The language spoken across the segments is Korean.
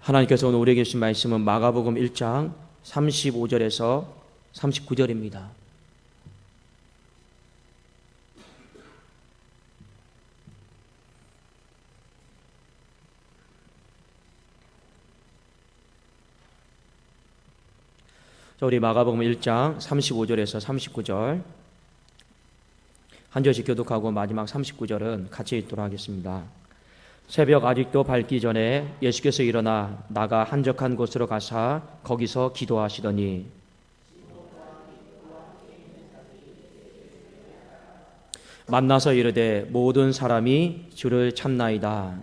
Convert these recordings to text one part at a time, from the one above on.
하나님께서 오늘 우리에게 주신 말씀은 마가복음 1장 35절에서 39절입니다. 우리 마가복음 1장 35절에서 39절 한 절씩 교독하고 마지막 39절은 같이 읽도록 하겠습니다. 새벽 아직도 밝기 전에 예수께서 일어나 나가 한적한 곳으로 가사 거기서 기도하시더니 만나서 이르되 모든 사람이 주를 찾나이다.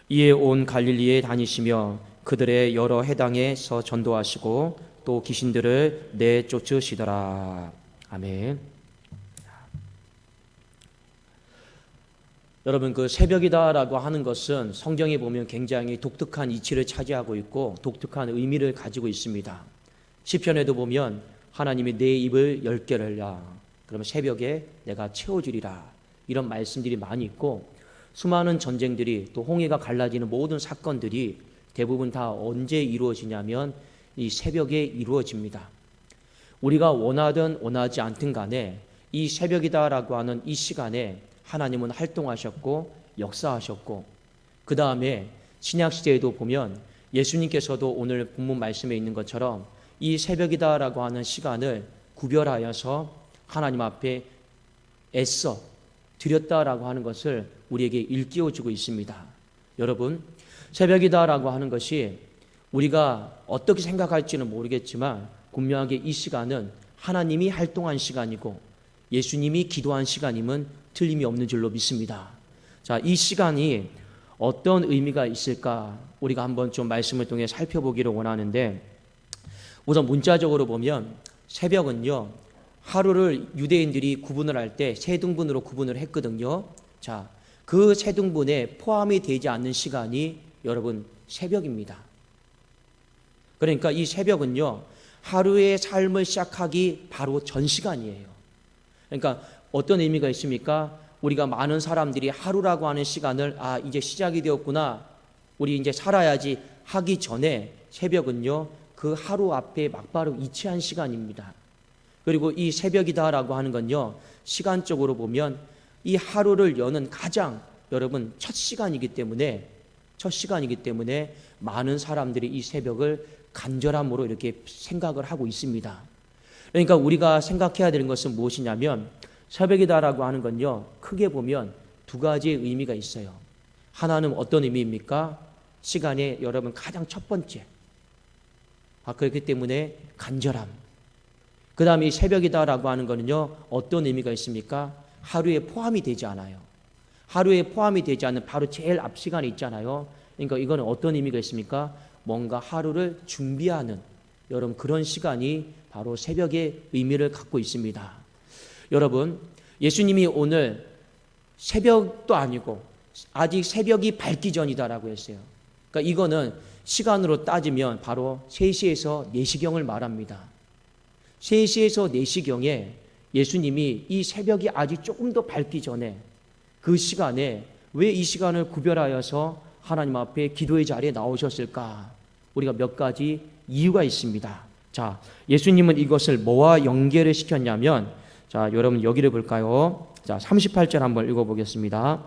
이에 온 갈릴리에 다니시며 그들의 여러 해당에서 전도하시고 또 귀신들을 내쫓으시더라. 아멘. 여러분, 그 새벽이다라고 하는 것은 성경에 보면 굉장히 독특한 이치를 차지하고 있고 독특한 의미를 가지고 있습니다. 시편에도 보면 하나님이 내 입을 열게 하라. 그러면 새벽에 내가 채워주리라. 이런 말씀들이 많이 있고 수많은 전쟁들이 또 홍해가 갈라지는 모든 사건들이 대부분 다 언제 이루어지냐면 이 새벽에 이루어집니다. 우리가 원하든 원하지 않든 간에 이 새벽이다라고 하는 이 시간에 하나님은 활동하셨고 역사하셨고 그 다음에 신약시대에도 보면 예수님께서도 오늘 본문 말씀에 있는 것처럼 이 새벽이다라고 하는 시간을 구별하여서 하나님 앞에 애써 드렸다라고 하는 것을 우리에게 일깨워주고 있습니다. 여러분, 새벽이다라고 하는 것이 우리가 어떻게 생각할지는 모르겠지만 분명하게 이 시간은 하나님이 활동한 시간이고 예수님이 기도한 시간임은 틀림이 없는 줄로 믿습니다. 자, 이 시간이 어떤 의미가 있을까 우리가 한번 좀 말씀을 통해 살펴보기를 원하는데, 우선 문자적으로 보면 새벽은요, 하루를 유대인들이 구분을 할 때 세 등분으로 구분을 했거든요. 자, 그 세 등분에 포함이 되지 않는 시간이 여러분 새벽입니다. 그러니까 이 새벽은요, 하루의 삶을 시작하기 바로 전 시간이에요. 그러니까 어떤 의미가 있습니까? 우리가 많은 사람들이 하루라고 하는 시간을 이제 시작이 되었구나, 우리 이제 살아야지 하기 전에 새벽은요, 그 하루 앞에 막바로 이치한 시간입니다. 그리고 이 새벽이다라고 하는 건요, 시간적으로 보면 이 하루를 여는 가장 여러분 첫 시간이기 때문에 많은 사람들이 이 새벽을 간절함으로 이렇게 생각을 하고 있습니다. 그러니까 우리가 생각해야 되는 것은 무엇이냐면, 새벽이다라고 하는 건요, 크게 보면 두 가지의 의미가 있어요. 하나는 어떤 의미입니까? 시간에 여러분 가장 첫 번째, 그렇기 때문에 간절함. 그 다음에 이 새벽이다라고 하는 거는요, 어떤 의미가 있습니까? 하루에 포함이 되지 않아요. 하루에 포함이 되지 않는 바로 제일 앞 시간에 있잖아요. 그러니까 이거는 어떤 의미가 있습니까? 뭔가 하루를 준비하는 여러분 그런 시간이 바로 새벽의 의미를 갖고 있습니다. 여러분, 예수님이 오늘 새벽도 아니고 아직 새벽이 밝기 전이다라고 했어요. 그러니까 이거는 시간으로 따지면 바로 3시에서 4시경을 말합니다. 3시에서 4시경에 예수님이 이 새벽이 아직 조금 더 밝기 전에 그 시간에 왜 이 시간을 구별하여서 하나님 앞에 기도의 자리에 나오셨을까? 우리가 몇 가지 이유가 있습니다. 자, 예수님은 이것을 뭐와 연결을 시켰냐면, 자, 여러분 여기를 볼까요? 자, 38절 한번 읽어보겠습니다.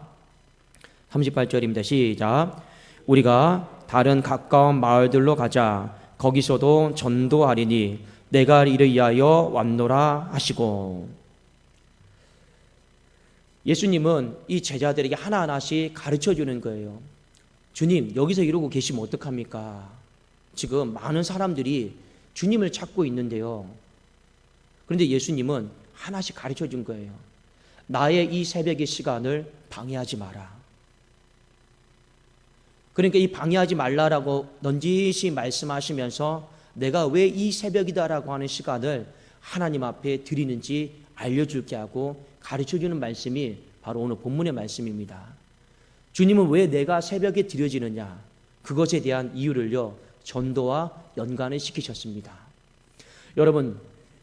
38절입니다. 시작. 우리가 다른 가까운 마을들로 가자. 거기서도 전도하리니 내가 이를 위하여 왔노라 하시고. 예수님은 이 제자들에게 하나하나씩 가르쳐 주는 거예요. 주님, 여기서 이러고 계시면 어떡합니까? 지금 많은 사람들이 주님을 찾고 있는데요. 그런데 예수님은 하나씩 가르쳐 준 거예요. 나의 이 새벽의 시간을 방해하지 마라. 그러니까 이 방해하지 말라라고 넌지시 말씀하시면서 내가 왜 이 새벽이다라고 하는 시간을 하나님 앞에 드리는지 알려줄게 하고 가르쳐주는 말씀이 바로 오늘 본문의 말씀입니다. 주님은 왜 내가 새벽에 드려지느냐, 그것에 대한 이유를요 전도와 연관을 시키셨습니다. 여러분,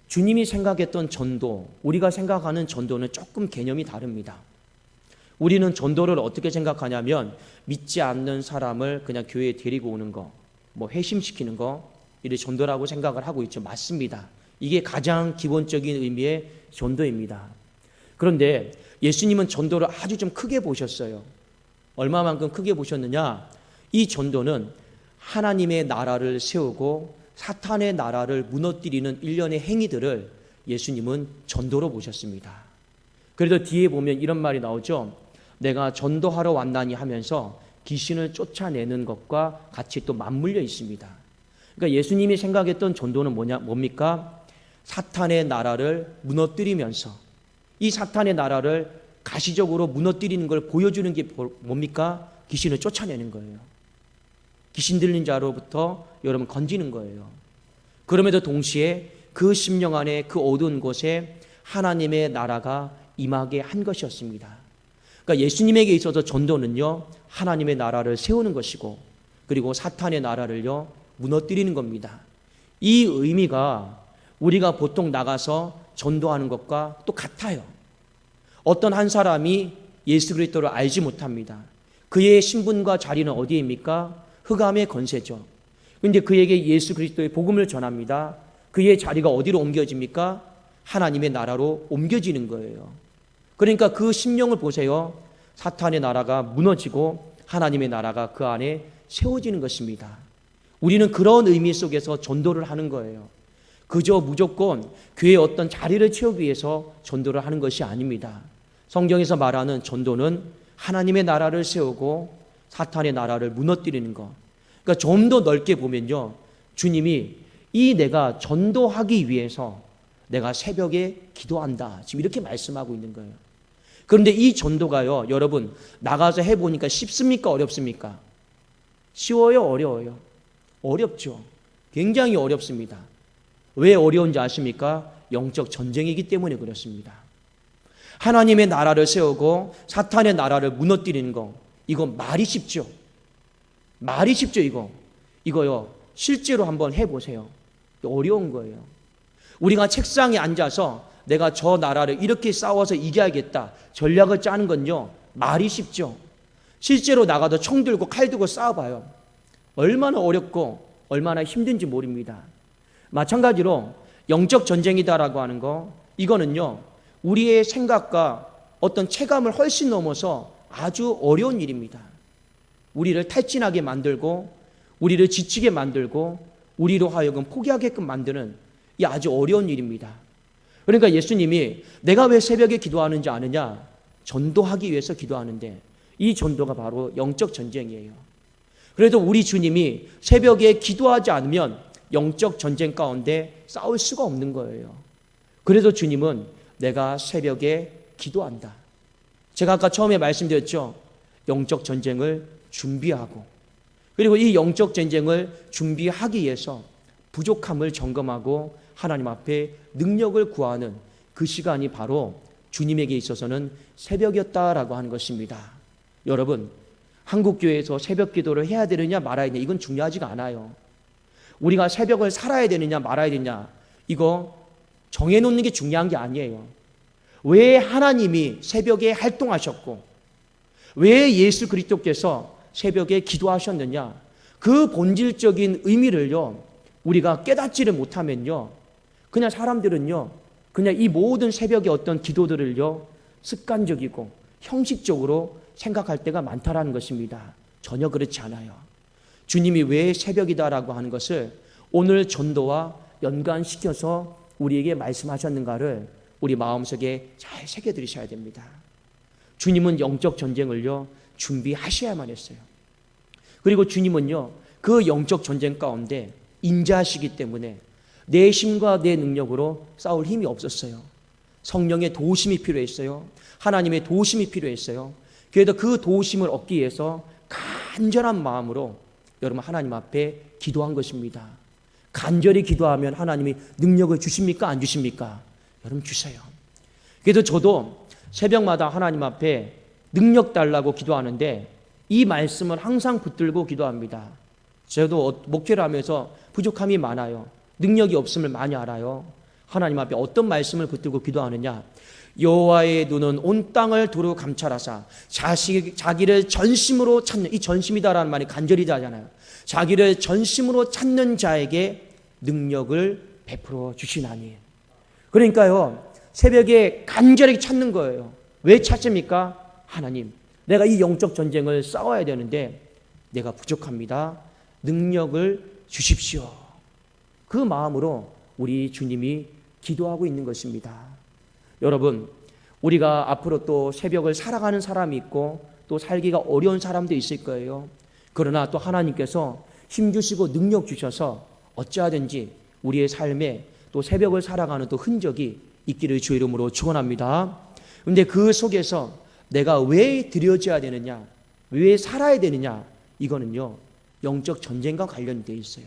주님이 생각했던 전도, 우리가 생각하는 전도는 조금 개념이 다릅니다. 우리는 전도를 어떻게 생각하냐면 믿지 않는 사람을 그냥 교회에 데리고 오는 거, 뭐 회심시키는 거, 이를 전도라고 생각을 하고 있죠. 맞습니다. 이게 가장 기본적인 의미의 전도입니다. 그런데 예수님은 전도를 아주 좀 크게 보셨어요. 얼마만큼 크게 보셨느냐? 이 전도는 하나님의 나라를 세우고 사탄의 나라를 무너뜨리는 일련의 행위들을 예수님은 전도로 보셨습니다. 그래서 뒤에 보면 이런 말이 나오죠. 내가 전도하러 왔나니 하면서 귀신을 쫓아내는 것과 같이 또 맞물려 있습니다. 그러니까 예수님이 생각했던 전도는 뭡니까? 사탄의 나라를 무너뜨리면서 이 사탄의 나라를 가시적으로 무너뜨리는 걸 보여주는 게 뭡니까? 귀신을 쫓아내는 거예요. 귀신 들린 자로부터 여러분 건지는 거예요. 그럼에도 동시에 그 심령 안에 그 어두운 곳에 하나님의 나라가 임하게 한 것이었습니다. 그러니까 예수님에게 있어서 전도는요, 하나님의 나라를 세우는 것이고, 그리고 사탄의 나라를요, 무너뜨리는 겁니다. 이 의미가 우리가 보통 나가서 전도하는 것과 또 같아요. 어떤 한 사람이 예수 그리스도를 알지 못합니다. 그의 신분과 자리는 어디입니까? 흑암의 권세죠. 그런데 그에게 예수 그리스도의 복음을 전합니다. 그의 자리가 어디로 옮겨집니까? 하나님의 나라로 옮겨지는 거예요. 그러니까 그 심령을 보세요. 사탄의 나라가 무너지고 하나님의 나라가 그 안에 세워지는 것입니다. 우리는 그런 의미 속에서 전도를 하는 거예요. 그저 무조건 교회의 어떤 자리를 채우기 위해서 전도를 하는 것이 아닙니다. 성경에서 말하는 전도는 하나님의 나라를 세우고 사탄의 나라를 무너뜨리는 것. 그러니까 좀 더 넓게 보면요, 주님이 이 내가 전도하기 위해서 내가 새벽에 기도한다, 지금 이렇게 말씀하고 있는 거예요. 그런데 이 전도가요, 여러분 나가서 해보니까 쉽습니까? 어렵습니까? 쉬워요? 어려워요? 어렵죠. 굉장히 어렵습니다. 왜 어려운지 아십니까? 영적 전쟁이기 때문에 그렇습니다. 하나님의 나라를 세우고 사탄의 나라를 무너뜨리는 거, 이거 말이 쉽죠. 말이 쉽죠. 이거요 실제로 한번 해보세요. 어려운 거예요. 우리가 책상에 앉아서 내가 저 나라를 이렇게 싸워서 이겨야겠다 전략을 짜는 건요, 말이 쉽죠. 실제로 나가도 총 들고 칼 들고 싸워봐요. 얼마나 어렵고 얼마나 힘든지 모릅니다. 마찬가지로 영적 전쟁이다라고 하는 거, 이거는요 우리의 생각과 어떤 체감을 훨씬 넘어서 아주 어려운 일입니다. 우리를 탈진하게 만들고 우리를 지치게 만들고 우리로 하여금 포기하게끔 만드는 이 아주 어려운 일입니다. 그러니까 예수님이 내가 왜 새벽에 기도하는지 아느냐? 전도하기 위해서 기도하는데, 이 전도가 바로 영적 전쟁이에요. 그래도 우리 주님이 새벽에 기도하지 않으면 영적 전쟁 가운데 싸울 수가 없는 거예요. 그래서 주님은 내가 새벽에 기도한다. 제가 아까 처음에 말씀드렸죠. 영적 전쟁을 준비하고, 그리고 이 영적 전쟁을 준비하기 위해서 부족함을 점검하고 하나님 앞에 능력을 구하는 그 시간이 바로 주님에게 있어서는 새벽이었다라고 하는 것입니다. 여러분, 한국교회에서 새벽 기도를 해야 되느냐 말아야 되느냐, 이건 중요하지가 않아요. 우리가 새벽을 살아야 되느냐 말아야 되느냐, 이거 정해놓는 게 중요한 게 아니에요. 왜 하나님이 새벽에 활동하셨고 왜 예수 그리스도께서 새벽에 기도하셨느냐, 그 본질적인 의미를요 우리가 깨닫지를 못하면요, 그냥 사람들은요 그냥 이 모든 새벽의 어떤 기도들을요 습관적이고 형식적으로 생각할 때가 많다라는 것입니다. 전혀 그렇지 않아요. 주님이 왜 새벽이다라고 하는 것을 오늘 전도와 연관시켜서 우리에게 말씀하셨는가를 우리 마음속에 잘 새겨드리셔야 됩니다. 주님은 영적 전쟁을요 준비하셔야만 했어요. 그리고 주님은요 그 영적 전쟁 가운데 인자하시기 때문에 내 힘과 내 능력으로 싸울 힘이 없었어요. 성령의 도우심이 필요했어요. 하나님의 도우심이 필요했어요. 그래도 그 도우심을 얻기 위해서 간절한 마음으로 여러분 하나님 앞에 기도한 것입니다. 간절히 기도하면 하나님이 능력을 주십니까? 안 주십니까? 여러분 주세요. 그래서 저도 새벽마다 하나님 앞에 능력 달라고 기도하는데 이 말씀을 항상 붙들고 기도합니다. 저도 목회를 하면서 부족함이 많아요. 능력이 없음을 많이 알아요. 하나님 앞에 어떤 말씀을 붙들고 기도하느냐? 여호와의 눈은 온 땅을 두루 감찰하사 자기를 전심으로 찾는, 이 전심이다라는 말이 간절히다 하잖아요. 자기를 전심으로 찾는 자에게 능력을 베풀어 주시나니. 그러니까요, 새벽에 간절히 찾는 거예요. 왜 찾습니까? 하나님, 내가 이 영적 전쟁을 싸워야 되는데 내가 부족합니다. 능력을 주십시오. 그 마음으로 우리 주님이 기도하고 있는 것입니다. 여러분, 우리가 앞으로 또 새벽을 살아가는 사람이 있고 또 살기가 어려운 사람도 있을 거예요. 그러나 또 하나님께서 힘주시고 능력 주셔서 어찌하든지 우리의 삶에 또 새벽을 살아가는 또 흔적이 있기를 주 이름으로 축원합니다. 그런데 그 속에서 내가 왜 드려져야 되느냐, 왜 살아야 되느냐, 이거는요 영적 전쟁과 관련이 되어 있어요.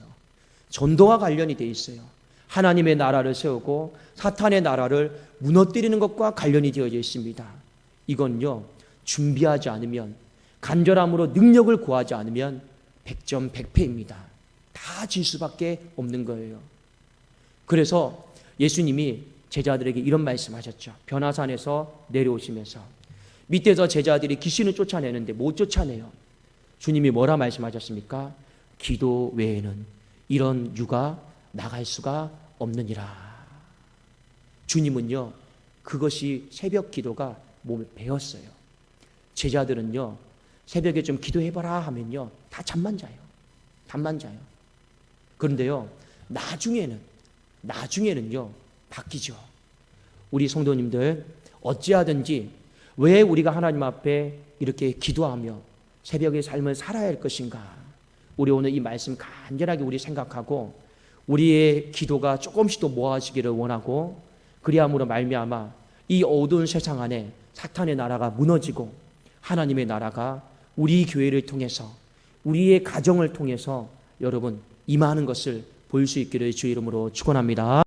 전도와 관련이 되어 있어요. 하나님의 나라를 세우고 사탄의 나라를 무너뜨리는 것과 관련이 되어져 있습니다. 이건요 준비하지 않으면, 간절함으로 능력을 구하지 않으면 100점 100패입니다. 다 질 수밖에 없는 거예요. 그래서 예수님이 제자들에게 이런 말씀하셨죠. 변화산에서 내려오시면서 밑에서 제자들이 귀신을 쫓아내는데 못 쫓아내요. 주님이 뭐라 말씀하셨습니까? 기도 외에는 이런 유가 나갈 수가 없느니라. 주님은요 그것이 새벽 기도가 몸에 배었어요. 제자들은요 새벽에 좀 기도해봐라 하면요 다 잠만 자요. 잠만 자요. 그런데요 나중에는요 바뀌죠. 우리 성도님들, 어찌하든지 왜 우리가 하나님 앞에 이렇게 기도하며 새벽의 삶을 살아야 할 것인가? 우리 오늘 이 말씀 간절하게 우리 생각하고 우리의 기도가 조금씩 더 모아지기를 원하고, 그리함으로 말미암아 이 어두운 세상 안에 사탄의 나라가 무너지고 하나님의 나라가 우리 교회를 통해서, 우리의 가정을 통해서 여러분 임하는 것을 볼 수 있기를 주 이름으로 축원합니다.